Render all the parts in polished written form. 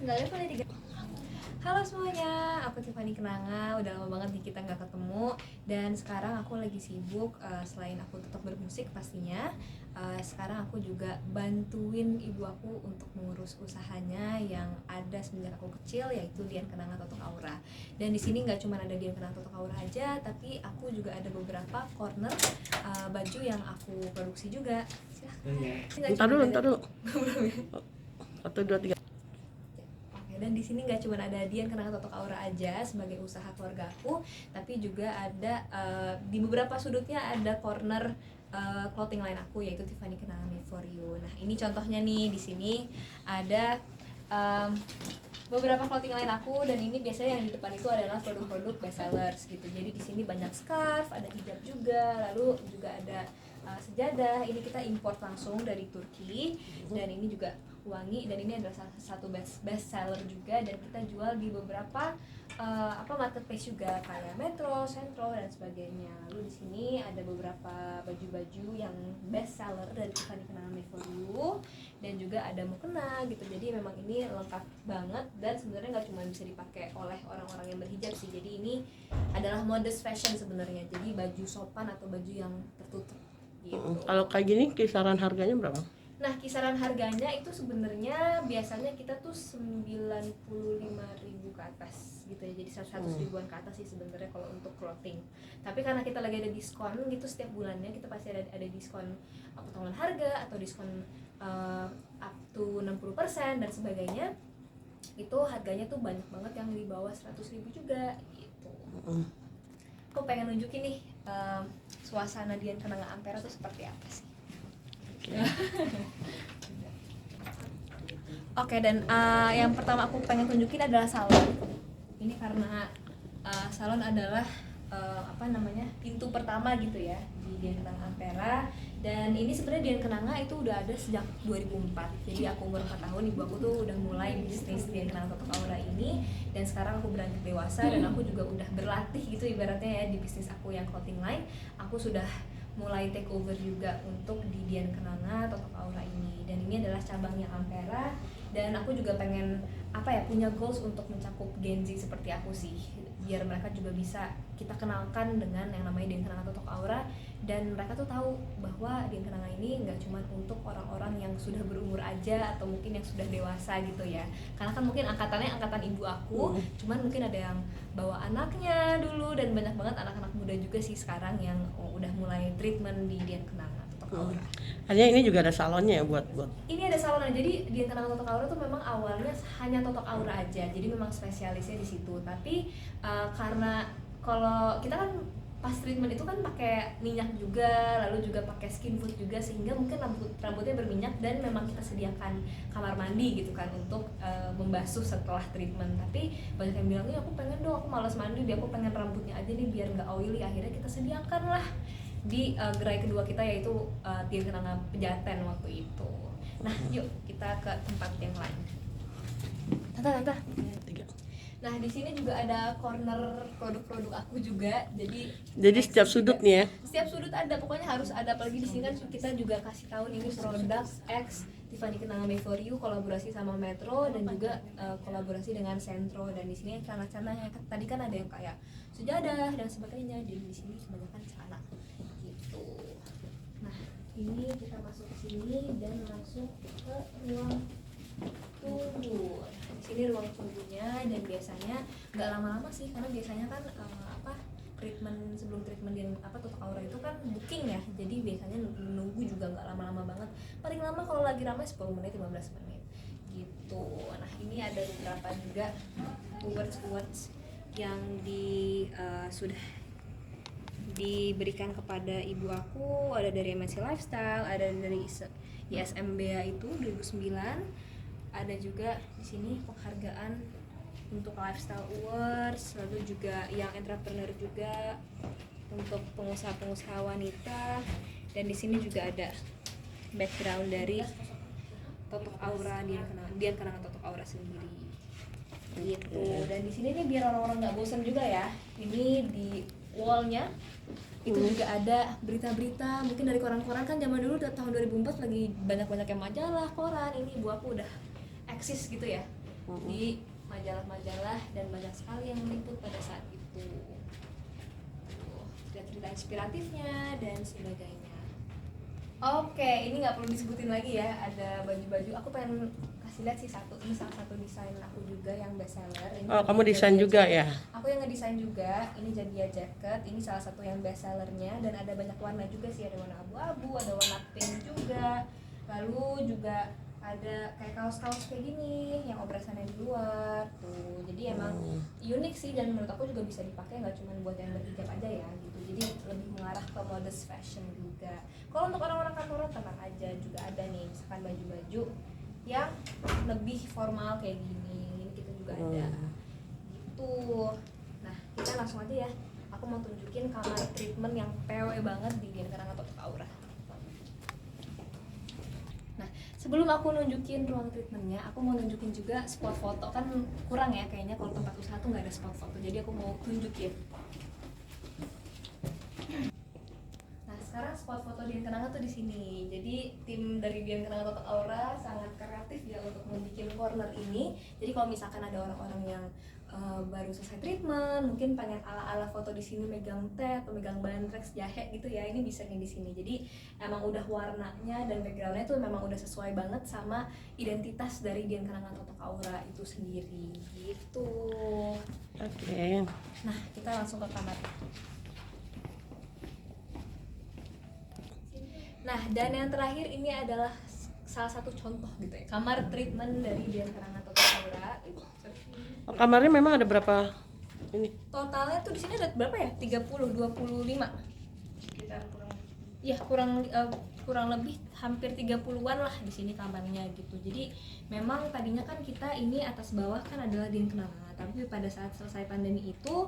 Nggak level ya 3. Halo semuanya, aku Tiffany Kenanga. Udah lama banget nih kita nggak ketemu. Dan sekarang aku lagi sibuk, selain aku tetap bermusik pastinya, sekarang aku juga bantuin ibu aku untuk mengurus usahanya yang ada semenjak aku kecil, yaitu Dian Kenanga Totok Aura. Dan di sini nggak cuma ada Dian Kenanga Totok Aura aja, tapi aku juga ada beberapa corner baju yang aku produksi juga. Silahkan. Ntar dulu. 1, 2, 3. Dan di sini nggak cuma ada Dian Kenanga Totok Aura aja sebagai usaha keluarga aku, tapi juga ada di beberapa sudutnya ada corner clothing line aku, yaitu Tiffany Kenanga Made for You. Nah ini contohnya nih, di sini ada beberapa clothing line aku, dan ini biasanya yang di depan itu adalah produk-produk best sellers gitu. Jadi di sini banyak scarf, ada hijab juga, lalu juga ada sejadah. Ini kita import langsung dari Turki, dan ini juga wangi, dan ini adalah satu best seller juga, dan kita jual di beberapa marketplace juga kayak Metro, Sentro dan sebagainya. Lalu di sini ada beberapa baju-baju yang best seller dari Tiffany Kenanga Made for You, dan juga ada mukena gitu. Jadi memang ini lengkap banget, dan sebenarnya nggak cuma bisa dipakai oleh orang-orang yang berhijab sih. Jadi ini adalah modest fashion sebenarnya. Jadi baju sopan atau baju yang tertutup gitu. Kalau kayak gini kisaran harganya berapa? Nah, kisaran harganya itu sebenarnya biasanya kita tuh 95.000 ke atas gitu ya. Jadi 100 ribuan ke atas sih sebenarnya kalau untuk clothing. Tapi karena kita lagi ada diskon gitu setiap bulannya, kita pasti ada diskon potongan harga atau diskon up to 60% dan sebagainya. Itu harganya tuh banyak banget yang di bawah 100.000 juga gitu. Aku pengen nunjukin nih suasana Dian Kenanga Ampera tuh seperti apa sih. Oke, dan yang pertama aku pengen tunjukin adalah salon. Ini karena salon adalah pintu pertama gitu ya di Dian Kenanga Ampera. Dan ini sebenarnya Dian Kenanga itu udah ada sejak 2004. Jadi aku umur 4 tahun, ibu aku tuh udah mulai bisnis Dian Kenanga Totok Aura ini, dan sekarang aku beranjak dewasa dan aku juga udah berlatih gitu ibaratnya ya di bisnis aku yang clothing line. Aku sudah mulai take over juga untuk di Dian Kenanga Totok Aura ini, dan ini adalah cabangnya Ampera. Dan aku juga pengen punya goals untuk mencakup Gen Z seperti aku sih, biar mereka juga bisa kita kenalkan dengan yang namanya Dian Kenanga Totok Aura, dan mereka tuh tahu bahwa Dian Kenanga ini nggak cuma untuk orang-orang yang sudah berumur aja atau mungkin yang sudah dewasa gitu ya. Karena kan mungkin angkatan ibu aku, cuman mungkin ada yang bawa anaknya dulu, dan banyak banget anak-anak muda juga sih sekarang yang udah mulai treatment di Dian Kenanga Totok Aura. Hanya ini juga ada salonnya ya buat. Ini ada salonnya. Jadi Dian Kenanga Totok Aura tuh memang awalnya hanya Totok Aura aja. Jadi memang spesialisnya di situ. Tapi karena kalau kita kan pas treatment itu kan pakai minyak juga, lalu juga pakai skin food juga, sehingga mungkin rambutnya berminyak, dan memang kita sediakan kamar mandi gitu kan untuk membasuh setelah treatment. Tapi banyak yang bilang, aku pengen dong, aku malas mandi, aku pengen rambutnya aja nih biar nggak oily. Akhirnya kita sediakan lah di gerai kedua kita, yaitu Dian Kenanga Pejaten waktu itu. Nah yuk kita ke tempat yang lain. Tante. Nah di sini juga ada corner produk-produk aku juga. Jadi Setiap sudut nih ya. Setiap sudut ada, pokoknya harus ada. Apalagi di sini kan kita juga kasih tahu ini produk X Tiffany Kenanga Made for You, kolaborasi sama Metro, dan juga kolaborasi dengan Sentro. Dan di sini celana-celana yang tadi kan ada yang kayak sejadah dan sebagainya. Jadi di sini kebanyakan celana gitu. Nah ini kita masuk ke sini dan langsung ke ruang tunggu. Di sini ruang tunggunya, dan biasanya nggak lama-lama sih, karena biasanya kan sebelum treatment Dian Totok Aura itu kan booking ya. Jadi biasanya nunggu juga nggak lama-lama banget. Paling lama kalau lagi ramai 10 menit 15 menit gitu. Nah ini ada beberapa juga awards yang sudah diberikan kepada ibu aku. Ada dari MNC Lifestyle, ada dari ISMBA itu 2009. Ada juga di sini penghargaan untuk Lifestyle Awards, lalu juga yang entrepreneur juga untuk pengusaha-pengusaha wanita. Dan di sini juga ada background dari Totok Aura, Dian Kenanga Totok Aura sendiri gitu. Dan di sini nih biar orang-orang nggak bosan juga ya, ini di wallnya itu juga ada berita-berita mungkin dari koran-koran. Kan zaman dulu tahun 2004 lagi banyak-banyak yang majalah, koran. Ini ibu aku udah eksis gitu ya, di majalah-majalah dan banyak sekali yang meliput pada saat itu. Cerita inspiratifnya dan sebagainya. Oke, ini nggak perlu disebutin lagi ya. Ada baju-baju. Aku pengen kasih lihat sih satu. Ini salah satu desain aku juga yang best seller. Ini Oh, kamu desain juga ya? Aku yang ngedesain juga. Ini Jabia jacket. Ini salah satu yang best sellernya dan ada banyak warna juga sih. Ada warna abu-abu, ada warna pink juga. Lalu juga ada kayak kaos-kaos kayak gini yang operasannya di luar tuh. Jadi emang unik sih dan menurut aku juga bisa dipakai nggak cuma buat yang berhijab aja ya gitu. Jadi lebih mengarah ke modest fashion juga. Kalau untuk orang-orang kantoran tenang aja, juga ada nih misalkan baju-baju yang lebih formal kayak gini. Ini kita juga ada gitu. Nah, kita langsung aja ya. Aku mau tunjukin kamar treatment yang PW banget di Dian Kenanga Totok Aura. Nah, sebelum aku nunjukin ruang treatmentnya, aku mau nunjukin juga spot foto. Kan kurang ya kayaknya kalau tempat usaha tuh nggak ada spot foto. Jadi aku mau tunjukin. Nah, sekarang spot foto Dian Kenanga tuh di sini. Jadi tim dari Dian Kenanga Totok Aura sangat kreatif ya untuk membuat corner ini. Jadi kalau misalkan ada orang-orang yang baru selesai treatment, mungkin pengen ala-ala foto di sini megang teh atau megang bantreks jahe gitu ya, ini bisa nih di sini. Jadi emang udah warnanya dan backgroundnya tuh memang udah sesuai banget sama identitas dari Dian Kenanga Totok Aura itu sendiri gitu. Oke. Nah, kita langsung ke kamar. Nah, dan yang terakhir ini adalah salah satu contoh gitu ya, kamar treatment dari Dian Kenanga Totok Aura. Oh, kamarnya memang ada berapa ini? Totalnya tuh di sini ada berapa ya? 30, 25. Sekitar kurang lebih hampir 30-an lah di sini kamarnya gitu. Jadi memang tadinya kan kita ini atas bawah kan adalah Dian Kenanga, tapi pada saat selesai pandemi itu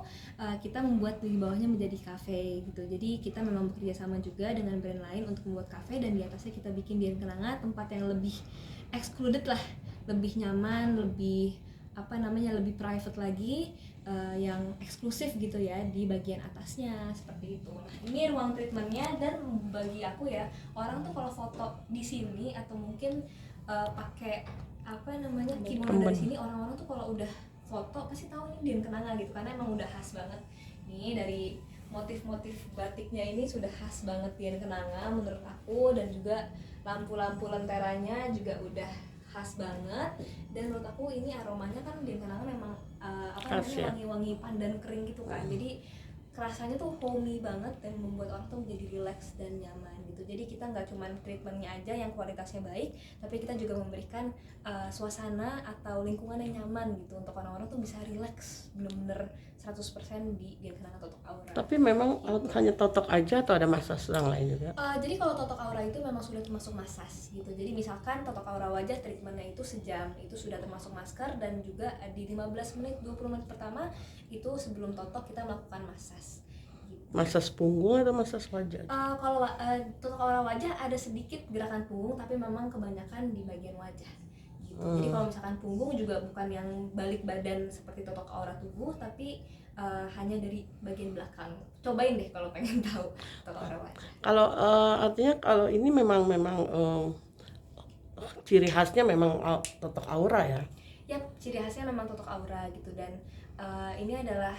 kita membuat di bawahnya menjadi kafe gitu. Jadi kita memang bekerja sama juga dengan brand lain untuk membuat kafe dan di atasnya kita bikin Dian Kenanga, tempat yang lebih excluded lah, lebih nyaman, lebih lebih private lagi, yang eksklusif gitu ya di bagian atasnya seperti itu. Nah, ini ruang treatmentnya dan bagi aku ya, orang tuh kalau foto di sini atau mungkin pakai kimono dari sini, orang-orang tuh kalau udah foto pasti tahu ini Dian Kenanga gitu karena emang udah khas banget. Nih dari motif-motif batiknya ini sudah khas banget Dian Kenanga menurut aku, dan juga lampu-lampu lenteranya juga udah khas banget. Dan menurut aku ini aromanya kan Dian Kenanga memang wangi-wangi pandan kering gitu kan. Jadi rasanya tuh homey banget dan membuat orang tuh menjadi relax dan nyaman gitu. Jadi kita nggak cuma treatmentnya aja yang kualitasnya baik, tapi kita juga memberikan suasana atau lingkungan yang nyaman gitu untuk orang-orang tuh bisa relax bener-bener 100% di Dian Kenanga Totok Aura. Tapi memang hanya totok aja atau ada massage yang lain juga? Jadi kalau Totok Aura itu memang sudah termasuk massage gitu. Jadi misalkan Totok Aura wajah treatmentnya itu sejam, itu sudah termasuk masker, dan juga di 15 menit 20 menit pertama itu sebelum totok kita melakukan massage gitu. Massage punggung atau massage wajah? Kalau Totok Aura wajah ada sedikit gerakan punggung, tapi memang kebanyakan di bagian wajah gitu. Jadi kalau misalkan punggung juga bukan yang balik badan seperti Totok Aura tubuh, tapi hanya dari bagian belakang. Cobain deh kalau pengen tahu Totok Aura wajah. Kalau artinya kalau ini memang ciri khasnya memang Totok Aura ya? Yap, ciri khasnya memang Totok Aura gitu. Dan ini adalah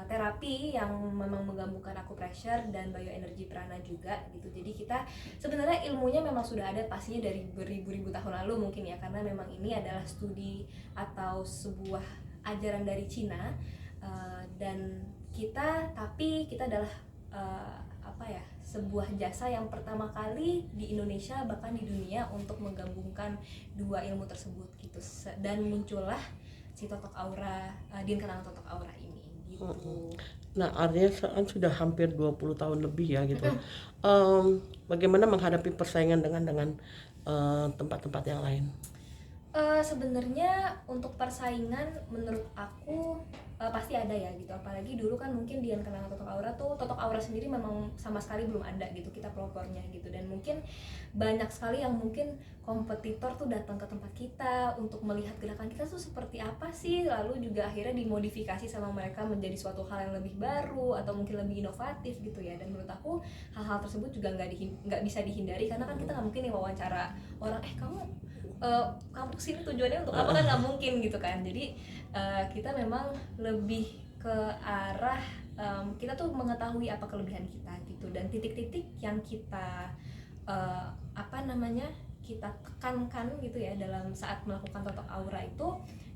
terapi yang memang menggabungkan acupressure dan bioenergi prana juga gitu. Jadi kita sebenarnya ilmunya memang sudah ada pastinya dari beribu-ribu tahun lalu mungkin ya, karena memang ini adalah studi atau sebuah ajaran dari Cina, dan kita adalah sebuah jasa yang pertama kali di Indonesia bahkan di dunia untuk menggabungkan dua ilmu tersebut gitu. Dan muncullah si Totok Aura, Dian Kenanga Totok Aura ini gitu. Nah, artinya kan sudah hampir 20 tahun lebih ya gitu. Bagaimana menghadapi persaingan dengan tempat-tempat yang lain? Sebenarnya untuk persaingan menurut aku pasti ada ya gitu. Apalagi dulu kan mungkin Dian Kenanga Totok Aura sendiri memang sama sekali belum ada gitu kita pelopornya gitu. Dan mungkin banyak sekali yang mungkin kompetitor tuh datang ke tempat kita untuk melihat gerakan kita tuh seperti apa sih, lalu juga akhirnya dimodifikasi sama mereka menjadi suatu hal yang lebih baru atau mungkin lebih inovatif gitu ya. Dan menurut aku hal-hal tersebut juga nggak bisa dihindari, karena kan kita nggak mungkin nih wawancara orang, kamu kamu kesini tujuannya untuk apa, kan nggak mungkin gitu kan. Jadi kita memang lebih ke arah kita tuh mengetahui apa kelebihan kita gitu, dan titik-titik yang kita apa namanya kita tekankan gitu ya dalam saat melakukan totok aura itu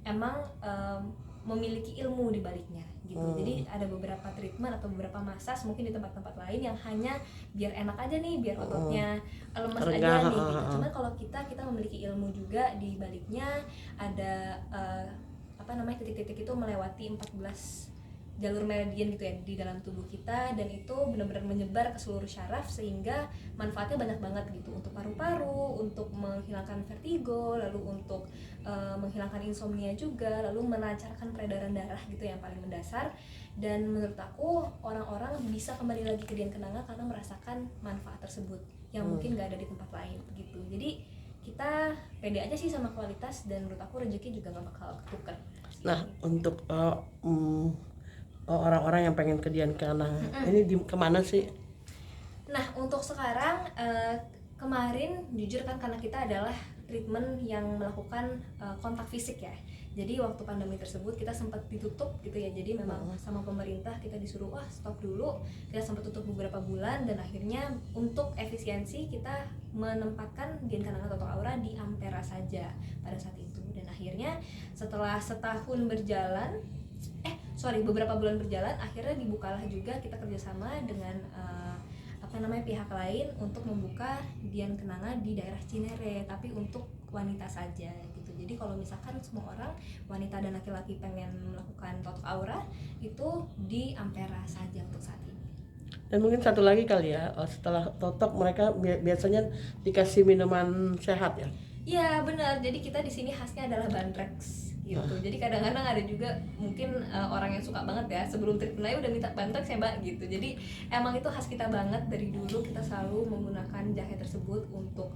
emang memiliki ilmu di baliknya gitu. Jadi ada beberapa treatment atau beberapa massage mungkin di tempat-tempat lain yang hanya biar enak aja nih, biar ototnya lemas aja nih gitu. Cuman kalau kita memiliki ilmu juga di baliknya, ada apa namanya titik-titik itu melewati 14 jalur meridian gitu ya di dalam tubuh kita, dan itu benar-benar menyebar ke seluruh syaraf sehingga manfaatnya banyak banget gitu, untuk paru-paru, untuk menghilangkan vertigo, lalu untuk menghilangkan insomnia juga, lalu melancarkan peredaran darah gitu yang paling mendasar. Dan menurut aku orang-orang bisa kembali lagi ke Dian Kenanga karena merasakan manfaat tersebut yang mungkin gak ada di tempat lain gitu. Jadi kita pede aja sih sama kualitas, dan menurut aku rezeki juga gak bakal ketuker. Nah, untuk orang-orang yang pengen ke Dian Kenanga, ini kemana sih? Nah, untuk sekarang kemarin jujur kan karena kita adalah treatment yang melakukan kontak fisik ya. Jadi waktu pandemi tersebut kita sempat ditutup gitu ya. Jadi memang sama pemerintah kita disuruh stop dulu. Kita sempat tutup beberapa bulan, dan akhirnya untuk efisiensi kita menempatkan Dian Kenanga Totok Aura di Ampera saja pada saat itu. Dan akhirnya setelah beberapa bulan berjalan, akhirnya dibukalah juga kita kerjasama dengan pihak lain untuk membuka Dian Kenanga di daerah Cinere, tapi untuk wanita saja gitu. Jadi kalau misalkan semua orang, wanita dan laki-laki pengen melakukan totok aura, itu di Ampera saja untuk saat ini. Dan mungkin satu lagi kali ya, setelah totok mereka biasanya dikasih minuman sehat ya? Iya benar, jadi kita di sini khasnya adalah Bantrex gitu. Jadi kadang-kadang ada juga mungkin orang yang suka banget ya, sebelum treatment aja udah minta Bantrex ya mbak gitu. Jadi emang itu khas kita banget, dari dulu kita selalu menggunakan jahe tersebut untuk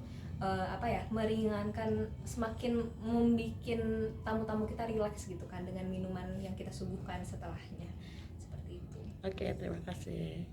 meringankan, semakin membuat tamu-tamu kita rileks gitu kan dengan minuman yang kita suguhkan setelahnya, seperti itu. Oke, terima kasih.